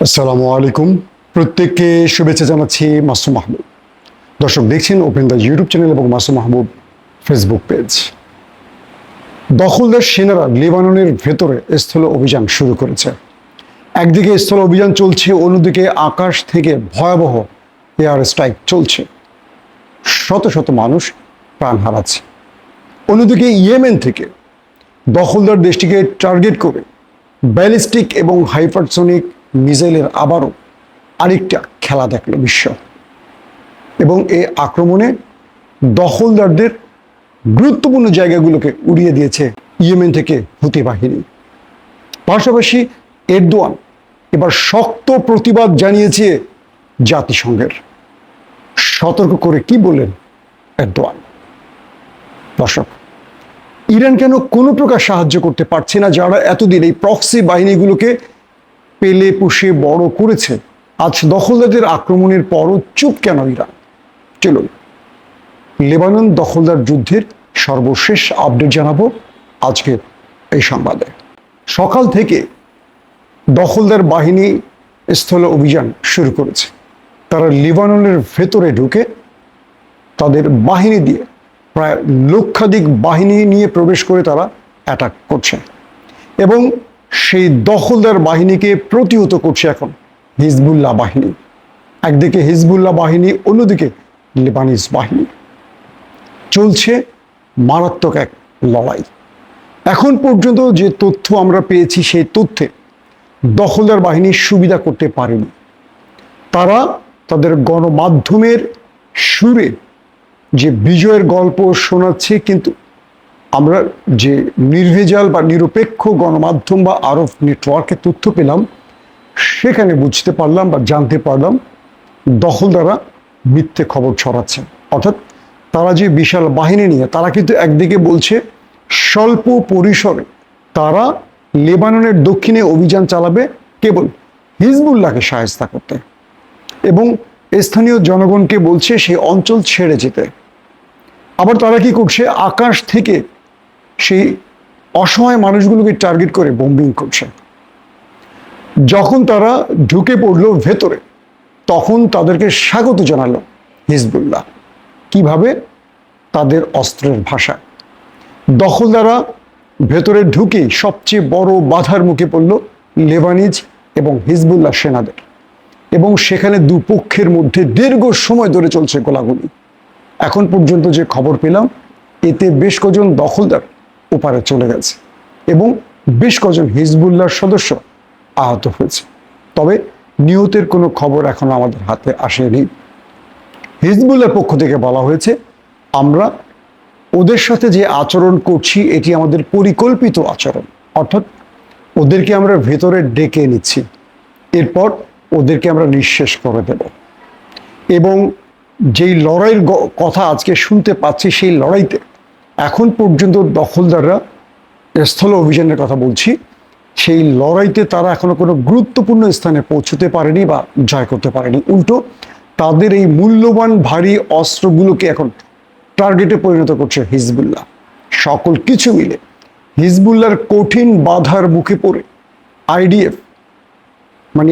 আসসালামু আলাইকুম। প্রত্যেককে শুভেচ্ছা জানাচ্ছি মাসুম মাহবুব। দর্শক দেখছেন ওপেন দ্য ইউটিউব চ্যানেল এবং মাসুম মাহবুব ফেসবুক পেজ। দখলদার সেনারা লেবাননের ভেতরে স্থল অভিযান শুরু করেছে। একদিকে স্থল অভিযান চলছে, অন্যদিকে আকাশ থেকে ভয়াবহ এয়ার স্ট্রাইক চলছে। শত শত মানুষ প্রাণ হারাচ্ছে। অন্যদিকে ইয়েমেন থেকে দখলদার দেশটিকে টার্গেট করে ব্যালিস্টিক এবং হাইপারসনিক মিসাইলের আবারও আরেকটা খেলা দেখল বিশ্ব। এবং এই আক্রমণে দখলদারদের গুরুত্বপূর্ণ জায়গাগুলোকে উড়িয়ে দিয়েছে ইয়েমেন থেকে হুতি বাহিনী। পাশাপাশি এরদোয়ান এবার শক্ত প্রতিবাদ জানিয়েছে জাতিসংঘের। সতর্ক করে কি বললেন এরদোয়ান? দর্শক, ইরান কেন কোনো প্রকার সাহায্য করতে পারছে না, যারা এতদিন এই প্রক্সি বাহিনীগুলোকে পেলে পুষে বড় করেছে? আজ দখলদারদের আক্রমণের পরও চুপ কেন ইরান? চলুন লেবানন দখলদার যুদ্ধের সর্বশেষ আপডেট জানাবো আজকের এই সংবাদে। সকাল থেকে দখলদার বাহিনী স্থল অভিযান শুরু করেছে। তারা লেবাননের ভেতরে ঢুকে তাদের বাহিনী দিয়ে প্রায় লক্ষাধিক বাহিনী নিয়ে প্রবেশ করে তারা অ্যাটাক করছে এবং সেই দখলদার বাহিনীকে প্রতিহত করছে এখন হিজবুল্লাহ বাহিনী। একদিকে হিজবুল্লাহ বাহিনী, অন্যদিকে লেবানিজ বাহিনী। চলছে মারাত্মক এক লড়াই। এখন পর্যন্ত যে তথ্য আমরা পেয়েছি, সেই তথ্যে দখলদার বাহিনী সুবিধা করতে পারেনি। তারা তাদের গণমাধ্যমের সুরে যে বিজয়ের গল্প শোনাচ্ছে, কিন্তু আমরা যে নির্ভেজাল বা নিরপেক্ষ গণমাধ্যম বা আরব নেটওয়ার্কে তথ্য পেলাম, সেখানে বুঝতে পারলাম বা জানতে পারলাম দখলদাররা মিথ্যে খবর ছড়াচ্ছে। অর্থাৎ তারা যে বিশাল বাহিনী নিয়ে, তারা কিন্তু একদিকে বলছে স্বল্প পরিসরে তারা লেবাননের দক্ষিণে অভিযান চালাবে কেবল হিজবুল্লাহকে সহায়তা করতে, এবং স্থানীয় জনগণকে বলছে সেই অঞ্চল ছেড়ে যেতে। আবার তারা কি করছে, আকাশ থেকে সেই অসহায় মানুষগুলোকে টার্গেট করে বোম্বিং করছে। যখন তারা ঢুকে পড়লো ভেতরে, তখন তাদেরকে স্বাগত জানালো হিজবুল্লাহ। কিভাবে? তাদের অস্ত্রের ভাষা। দখলদাররা ভেতরে ঢুকে সবচেয়ে বড় বাধার মুখে পড়ল লেবানিজ এবং হিজবুল্লাহ সেনাদের, এবং সেখানে দুপক্ষের মধ্যে দীর্ঘ সময় ধরে চলছে গোলাগুলি। এখন পর্যন্ত যে খবর পেলাম, এতে বেশ কজন দখলদার ওপারে চলে গেছে এবং বেশ কজন হিজবুল্লাহর সদস্য আহত হয়েছে। তবে নিহতের কোনো খবর এখনো আমাদের হাতে আসেনি। হিজবুল্লাহর পক্ষ থেকে বলা হয়েছে, আমরা ওদের সাথে যে আচরণ করছি এটি আমাদের পরিকল্পিত আচরণ। অর্থাৎ ওদেরকে আমরা ভেতরে ডেকে নিচ্ছি, এরপর ওদেরকে আমরা নিঃশেষ করে দেব। এবং যেই লড়াইয়ের কথা আজকে শুনতে পাচ্ছি, সেই লড়াইতে এখন পর্যন্ত দখলদাররা স্থল অভিযানের কথা বলছি, সেই লড়াইতে তারা এখনো কোনো গুরুত্বপূর্ণ স্থানে পৌঁছতে পারেনি বা জয় করতে পারেনি। উল্টো তাদের এই মূল্যবান ভারী অস্ত্রগুলোকে এখন টার্গেটে পরিণত করছে হিজবুল্লাহ। সকল কিছু মিলে হিজবুল্লাহর কঠিন বাধার মুখে পড়ে আইডিএফ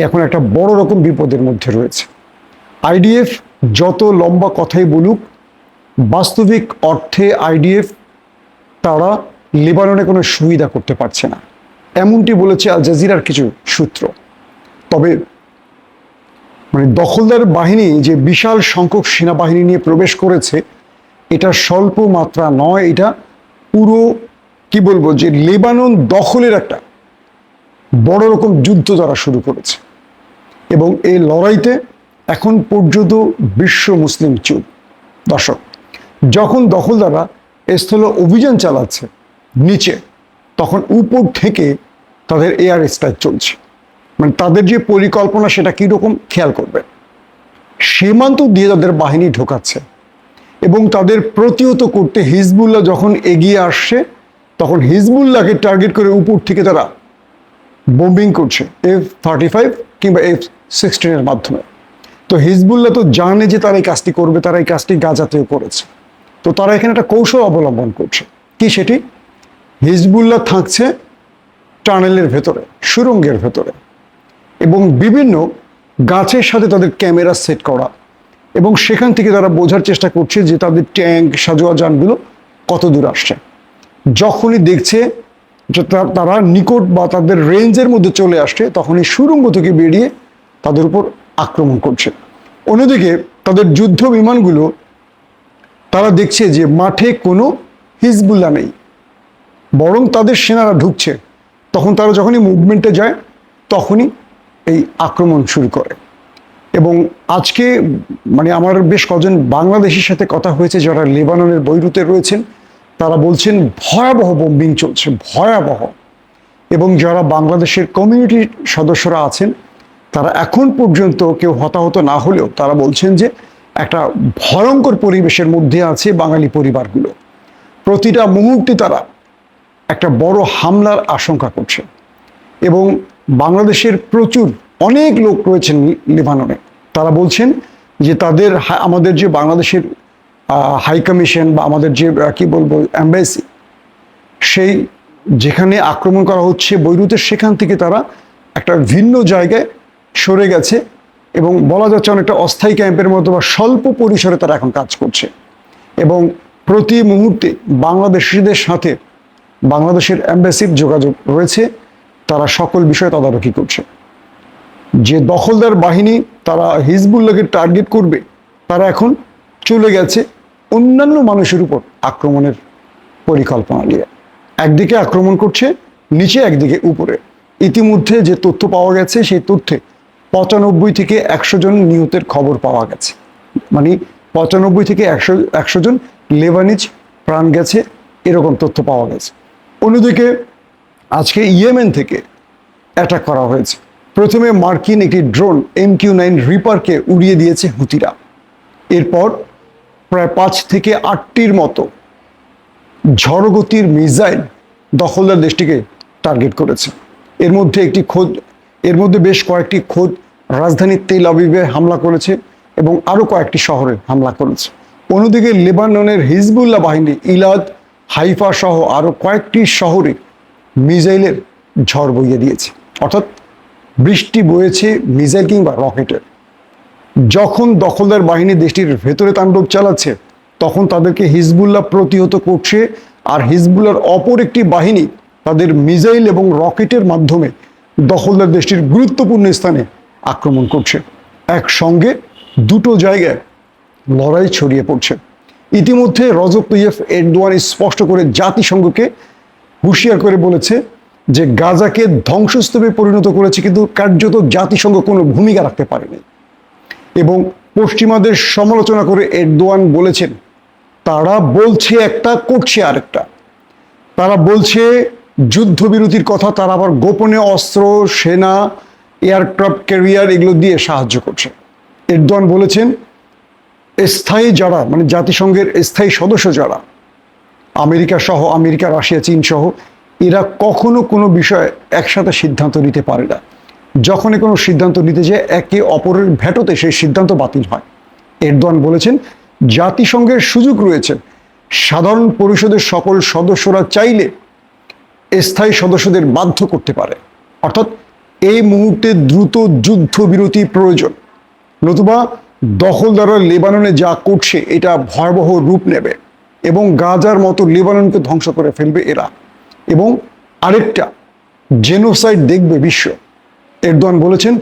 এখন একটা বড় রকম বিপদের মধ্যে রয়েছে। আইডিএফ যত লম্বা কথাই বলুক, বাস্তবিক অর্থে আইডিএফ তারা লেবাননে কোনো সুবিধা করতে পারছে না, এমনটি বলেছে আল জাজিরার কিছু সূত্র। তবে দখলদার বাহিনী যে বিশাল সংখ্যক সেনাবাহিনী নিয়ে প্রবেশ করেছে, এটা স্বল্প মাত্রা নয়। এটা পুরো কি বলবো, যে লেবানন দখলের একটা বড় রকম যুদ্ধ তারা শুরু করেছে। এবং এই লড়াইতে এখন পর্যন্ত বিশ্ব মুসলিম চুপ। দর্শক, যখন দখলদাররা স্থল অভিযান চালাচ্ছে নিচে, তখন উপর থেকে তাদের এয়ার স্ট্রাইক চলছে। তাদের যে পরিকল্পনা সেটা কীরকম খেয়াল করবে। সীমান্ত দিয়ে তাদের বাহিনী ঢোকাচ্ছে এবং তাদের প্রতিহত করতে হিজবুল্লাহ যখন এগিয়ে আসছে, তখন হিজবুল্লাহকে টার্গেট করে উপর থেকে তারা বোম্বিং করছে F-35 কিংবা F-16 মাধ্যমে। তো হিজবুল্লাহ তো জানে যে তারা এই কাজটি করবে, তারা এই কাজটি গাজাতেও করেছে। তো তারা এখানে একটা কৌশল অবলম্বন করছে। কি সেটি? হিজবুল্লাহ থাকছে টানেলের ভেতরে, সুড়ঙ্গের ভেতরে, এবং বিভিন্ন গাছের সাথে তাদের ক্যামেরা সেট করা, এবং সেখান থেকে তারা বোঝার চেষ্টা করছে যে তাদের ট্যাঙ্ক সাজোয়া যানগুলো কত দূর আসছে। যখনই দেখছে যে তারা নিকট বা তাদের রেঞ্জের মধ্যে চলে আসছে, তখনই সুড়ঙ্গ থেকে বেরিয়ে তাদের উপর আক্রমণ করছে। অন্যদিকে তাদের যুদ্ধ বিমানগুলো, তারা দেখছে যে মাঠে কোনো হিজবুল্লাহ নেই, বরং তাদের সেনারা ঢুকছে। তখন তারা যখনই মুভমেন্টে যায়, তখনই এই আক্রমণ শুরু করে। এবং আজকে আমার বেশ কজন বাংলাদেশের সাথে কথা হয়েছে যারা লেবাননের বৈরুতে রয়েছেন। তারা বলছেন ভয়াবহ বোম্বিং চলছে, ভয়াবহ। এবং যারা বাংলাদেশের কমিউনিটির সদস্যরা আছেন, তারা এখন পর্যন্ত কেউ হতাহত না হলেও তারা বলছেন যে একটা ভয়ঙ্কর পরিবেশের মধ্যে আছে বাঙালি পরিবারগুলো। প্রতিটা মুহূর্তে তারা একটা বড় হামলার আশঙ্কা করছে। এবং বাংলাদেশের অনেক লোক রয়েছেন লেবাননে। তারা বলছেন যে আমাদের যে বাংলাদেশের হাই কমিশন বা আমাদের যে এম্বাসি, সেই যেখানে আক্রমণ করা হচ্ছে বৈরুতের, সেখান থেকে তারা একটা ভিন্ন জায়গায় সরে গেছে এবং বলা যাচ্ছে অনেকটা অস্থায়ী ক্যাম্পের মতো বা স্বল্প পরিসরে তারা এখন কাজ করছে। এবং প্রতি মুহূর্তে বাংলাদেশিদের সাথে বাংলাদেশের এম্বাসির যোগাযোগ রয়েছে, তারা সকল বিষয়ে তদারকি করছে। যে দখলদার বাহিনী তারা হিজবুল্লাহকে টার্গেট করবে, তারা এখন চলে গেছে অন্যান্য মানুষের উপর আক্রমণের পরিকল্পনা নিয়ে। একদিকে আক্রমণ করছে নিচে, একদিকে উপরে। ইতিমধ্যে যে তথ্য পাওয়া গেছে, সেই তথ্যে 95 থেকে 100 জন নিহতের খবর পাওয়া গেছে। 95 থেকে 100 জন লেবানিজ প্রাণ গেছে, এরকম তথ্য পাওয়া গেছে। অন্যদিকে আজকে ইয়েমেন থেকে অ্যাটাক করা হয়েছে। প্রথমে মার্কিন একটি ড্রোন MQ-9 রিপারকে উড়িয়ে দিয়েছে হুতিরা। এরপর প্রায় 5 থেকে 8টির মতো ঝড়গতির মিসাইল দখলদার দেশটিকে টার্গেট করেছে। এর মধ্যে বেশ কয়েকটি খোদ রাজধানী তেল আবিবে হামলা করেছে এবং আরও কয়েকটি শহরে হামলা করেছে। অন্যদিকে লেবাননের হিজবুল্লাহ বাহিনী ইলাদ, হাইফা সহ আরও কয়েকটি শহরে মিসাইলের ঝড় বইয়ে দিয়েছে, অর্থাৎ বৃষ্টি বয়েছে মিসাইল কিংবা রকেটের। যখন দখলদার বাহিনী দেশটির ভেতরে তাণ্ডব চালাচ্ছে, তখন তাদেরকে হিজবুল্লাহ প্রতিহত করছে। আর হিজবুল্লাহর অপর একটি বাহিনী তাদের মিসাইল এবং রকেটের মাধ্যমে দখলদার দেশটির গুরুত্বপূর্ণ স্থানে আক্রমণ করছে। একসঙ্গে দুটো জায়গায় লড়াই ছড়িয়ে পড়ছে। ইতিমধ্যে রজব তৈয়ব এরদোয়ান স্পষ্ট করে জাতিসংঘকে হুঁশিয়ার করে বলেছে যে গাজাকে ধ্বংসস্তূপে পরিণত করেছে, কিন্তু কার্যত জাতিসংঘ কোনো ভূমিকা রাখতে পারেনি। এবং পশ্চিমাদের সমালোচনা করে এরদোয়ান বলেছেন, তারা বলছে একটা, করছে আরেকটা। তারা বলছে যুদ্ধবিরতির কথা, তারা আবার গোপনে অস্ত্র, সেনা, এয়ারক্রাফট ক্যারিয়ার এগুলো দিয়ে সাহায্য করছে। এরদোয়ান বলেছেন স্থায়ী যারা জাতিসংঘের স্থায়ী সদস্য যারা, আমেরিকা, রাশিয়া, চীন সহ, এরা কখনো কোনো বিষয়ে একসাথে সিদ্ধান্ত নিতে পারে না। যখনই কোনো সিদ্ধান্ত নিতে যায়, একে অপরের ভেটোতে সেই সিদ্ধান্ত বাতিল হয়। এরদোয়ান বলেছেন জাতিসংঘের সুযোগ রয়েছে, সাধারণ পরিষদের সকল সদস্যরা চাইলে স্থায়ী সদস্যদের বাধ্য করতে পারে। অর্থাৎ এই মুহূর্তে দ্রুত যুদ্ধবিরতি প্রয়োজন, নতুবা দখলদাররা লেবাননে যা করছে এটা ভয়াবহ রূপ নেবে এবং গাজার মতো লেবাননকে ধ্বংস করে ফেলবে এরা, এবং আরেকটা জেনোসাইড দেখবে বিশ্ব। এরদোয়ান বলেছেন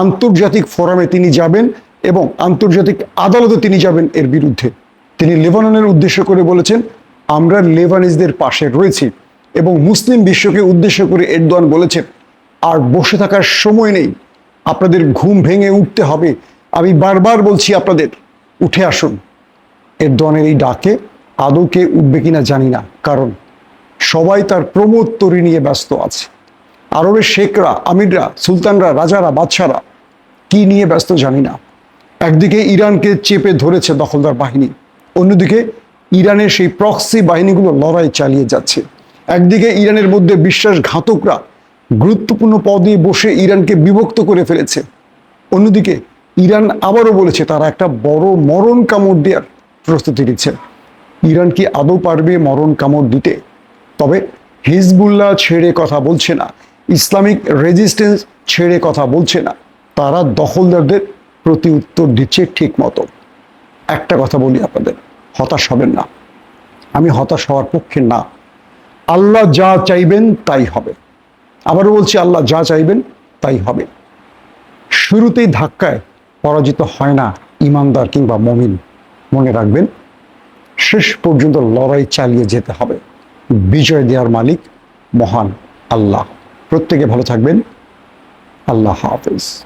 আন্তর্জাতিক ফোরামে তিনি যাবেন এবং আন্তর্জাতিক আদালতে তিনি যাবেন এর বিরুদ্ধে। তিনি লেবাননের উদ্দেশ্য করে বলেছেন, আমরা লেবানিজদের পাশে রয়েছি। এবং মুসলিম বিশ্বকে উদ্দেশ্য করে এরদোয়ান বলেছেন, আর বসে থাকার সময় নেই, আপনাদের ঘুম ভেঙে উঠতে হবে। আমি বারবার বলছি আপনাদের, উঠে আসুন। এরদোয়ানের এই ডাকে আদৌ কে উঠবে কিনা জানি না, কারণ সবাই তার প্রমোত্তরি নিয়ে ব্যস্ত আছে। আরবের শেখরা, আমিররা, সুলতানরা, রাজারা, বাদশারা কি নিয়ে ব্যস্ত জানি না। একদিকে ইরানকে চেপে ধরেছে দখলদার বাহিনী, অন্যদিকে ইরানের সেই প্রক্সি বাহিনীগুলো লড়াই চালিয়ে যাচ্ছে। একদিকে ইরানের মধ্যে বিশ্বাসঘাতকরা গুরুত্বপূর্ণ পদে বসে ইরানকে বিভক্ত করে ফেলেছে, অন্যদিকে ইরান আবারও বলেছে তারা একটা বড় মরণ কামড় দেওয়ার প্রস্তুতি নিচ্ছে। ইরান কি আদৌ পারবে মরণ কামড় দিতে? তবে হিজবুল্লাহ ছেড়ে কথা বলছে না। ইসলামিক রেজিস্ট্যান্স ছেড়ে কথা বলছে না, তারা দখলদারদের প্রতি উত্তর দিচ্ছে ঠিক মতো। একটা কথা বলি আপনাদের, হতাশ হবেন না। আমি হতাশ হওয়ার পক্ষে না। আল্লাহ যা চাইবেন তাই হবে। আবারও বলছি, আল্লাহ যা চাইবেন তাই হবে। শুরুতেই ধাক্কায় পরাজিত হয় না ইমানদার কিংবা মমিন। মনে রাখবেন, শেষ পর্যন্ত লড়াই চালিয়ে যেতে হবে। বিজয় দেওয়ার মালিক মহান আল্লাহ। প্রত্যেকে ভালো থাকবেন। আল্লাহ হাফেজ।